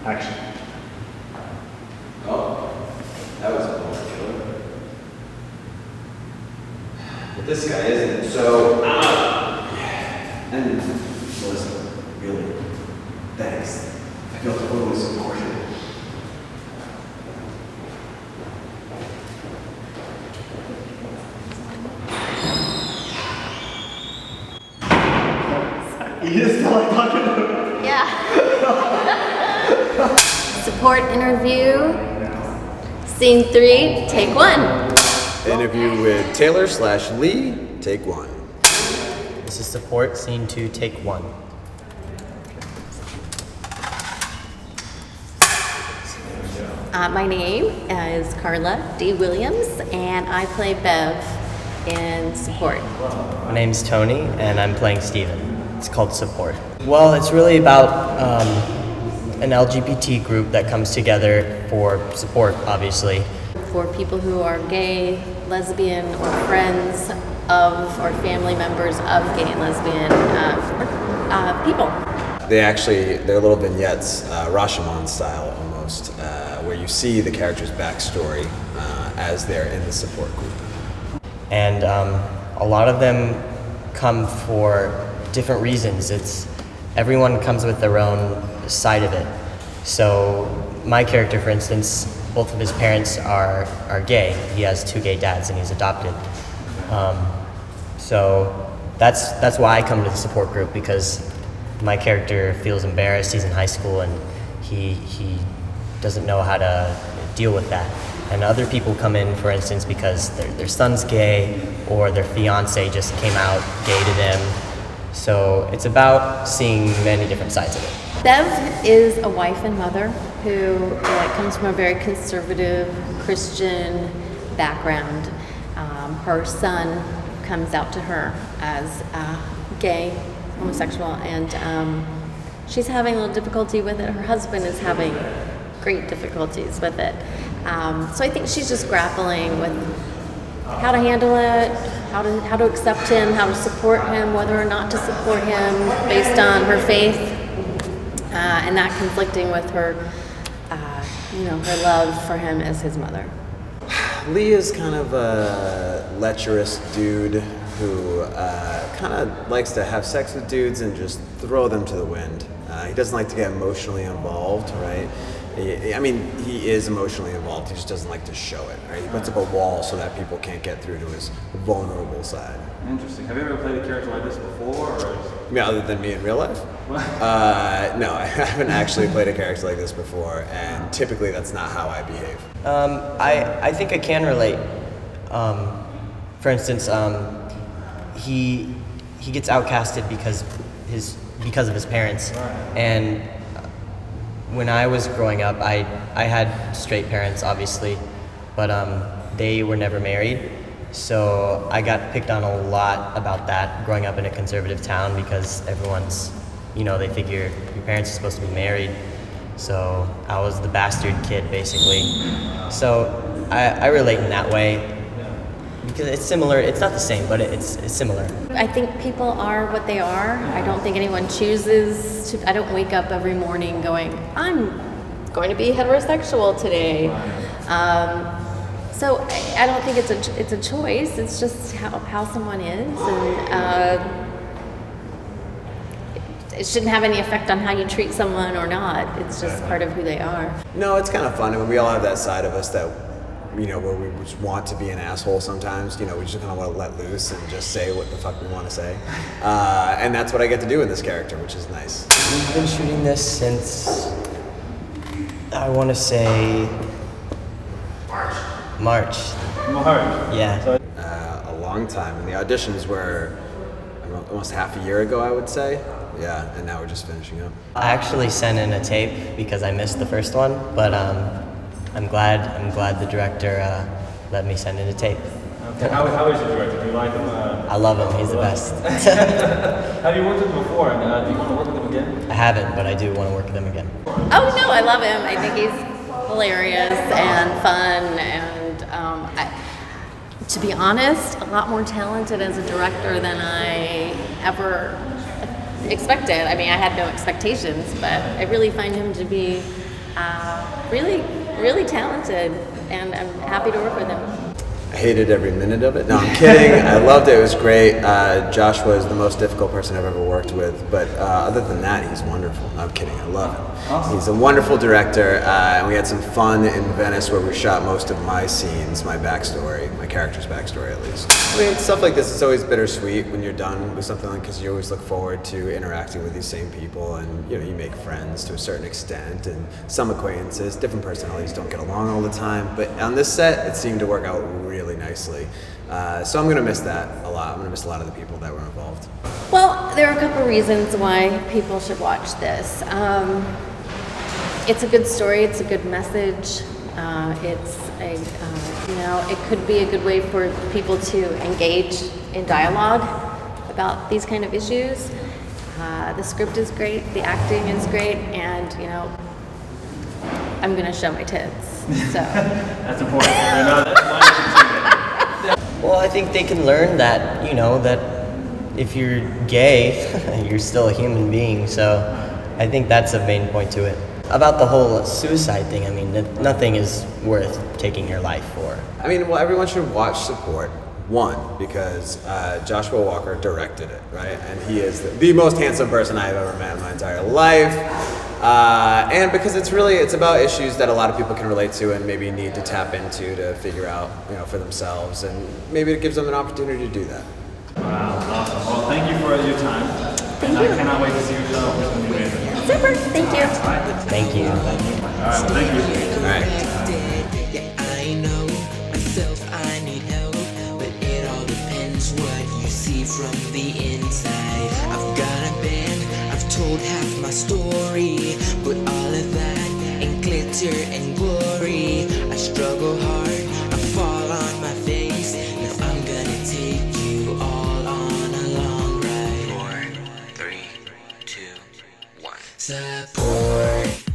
Action. Oh, that was a little killer. But this guy isn't, so... And, Melissa, really, thanks. I feel totally supported. You just felt like talking to him. Yeah. Support interview. Scene 3, take 1. Interview with Taylor/Lee, take 1. This is support, scene 2, take 1. My name is Carla D. Williams, and I play Bev in support. My name's Tony, and I'm playing Steven. It's called Support. Well, it's really about an LGBT group that comes together for support, obviously. For people who are gay, lesbian, or friends of, or family members of gay and lesbian people. They're little vignettes, Rashomon style almost, where you see the character's backstory as they're in the support group. And a lot of them come for different reasons. Everyone comes with their own side of it. So my character, for instance, both of his parents are gay. He has 2 gay dads and he's adopted. So that's why I come to the support group, because my character feels embarrassed. He's in high school and he doesn't know how to deal with that. And other people come in, for instance, because their son's gay or their fiance just came out gay to them. So it's about seeing many different sides of it. Bev is a wife and mother who comes from a very conservative Christian background. Her son comes out to her as gay, homosexual, and she's having a little difficulty with it. Her husband is having great difficulties with it. So I think she's just grappling with how to handle it, how to accept him, how to support him, whether or not to support him based on her faith, and that conflicting with her, her love for him as his mother. Lee is kind of a lecherous dude who kind of likes to have sex with dudes and just throw them to the wind. He doesn't like to get emotionally involved, right? He is emotionally involved, he just doesn't like to show it, right? He puts up a wall so that people can't get through to his vulnerable side. Interesting. Have you ever played a character like this before? Other than me in real life? No, I haven't actually played a character like this before, and typically that's not how I behave. I think I can relate. For instance, he gets outcasted because of his parents, and when I was growing up, I had straight parents, obviously, but they were never married. So I got picked on a lot about that growing up in a conservative town, because everyone's, they figure your parents are supposed to be married. So I was the bastard kid, basically. So I relate in that way, because it's similar. It's not the same, but it's similar. I think people are what they are. I don't think anyone chooses to. I don't wake up every morning going, I'm going to be heterosexual today. So I don't think it's a choice. It's just how someone is, and it shouldn't have any effect on how you treat someone or not. It's just part of who they are. No, it's kind of fun. We all have that side of us that, where we just want to be an asshole sometimes. We just kind of want to let loose and just say what the fuck we want to say. And that's what I get to do in this character, which is nice. We've been shooting this since, I want to say, March. Yeah. A long time. And the auditions were almost half a year ago, I would say. Yeah, and now we're just finishing up. I actually sent in a tape because I missed the first one, but I'm glad the director let me send in a tape. Okay. How is the director? Do you like him? I love him. He's the best. Have you worked with him before? And do you want to work with him again? I haven't, but I do want to work with him again. Oh no, I love him. I think he's hilarious and fun, and to be honest, a lot more talented as a director than I ever expected. I had no expectations, but I really find him to be really, really talented, and I'm happy to work with him. I hated every minute of it. No, I'm kidding. I loved it. It was great. Joshua is the most difficult person I've ever worked with, but other than that, he's wonderful. No, I'm kidding. I love him. Awesome. He's a wonderful director, and we had some fun in Venice where we shot most of my scenes, my backstory, my character's backstory at least. I mean, stuff like this, it's always bittersweet when you're done with something like, because you always look forward to interacting with these same people, and you make friends to a certain extent, and some acquaintances, different personalities don't get along all the time, but on this set, it seemed to work out really nicely. So I'm gonna miss that a lot. I'm gonna miss a lot of the people that were involved. Well, there are a couple reasons why people should watch this. It's a good story. It's a good message. It could be a good way for people to engage in dialogue about these kind of issues. The script is great. The acting is great, and I'm gonna show my tits. So That's important. That's why Well, I think they can learn that, that if you're gay, you're still a human being. So I think that's a main point to it. About the whole suicide thing, I mean, nothing is worth taking your life for. I mean, well, everyone should watch Support. One, because Joshua Walker directed it, right? And he is the most handsome person I've ever met in my entire life. And because it's about issues that a lot of people can relate to and maybe need to tap into to figure out, for themselves. And maybe it gives them an opportunity to do that. Wow, awesome. Well, thank you for your time. Thank I you. cannot wait to see your show. It's going to be amazing. super. Thank you. Thank you. All right, well, thank you. All right. Yeah, I know myself, I need help, but it all depends what you see from the inside. I've got a band, I've told half my story, but all of that ain't glitter and glory. I struggle hard, I fall on my face. Now I'm gonna take you all on a long ride. 4, 3, 2, 1. Support.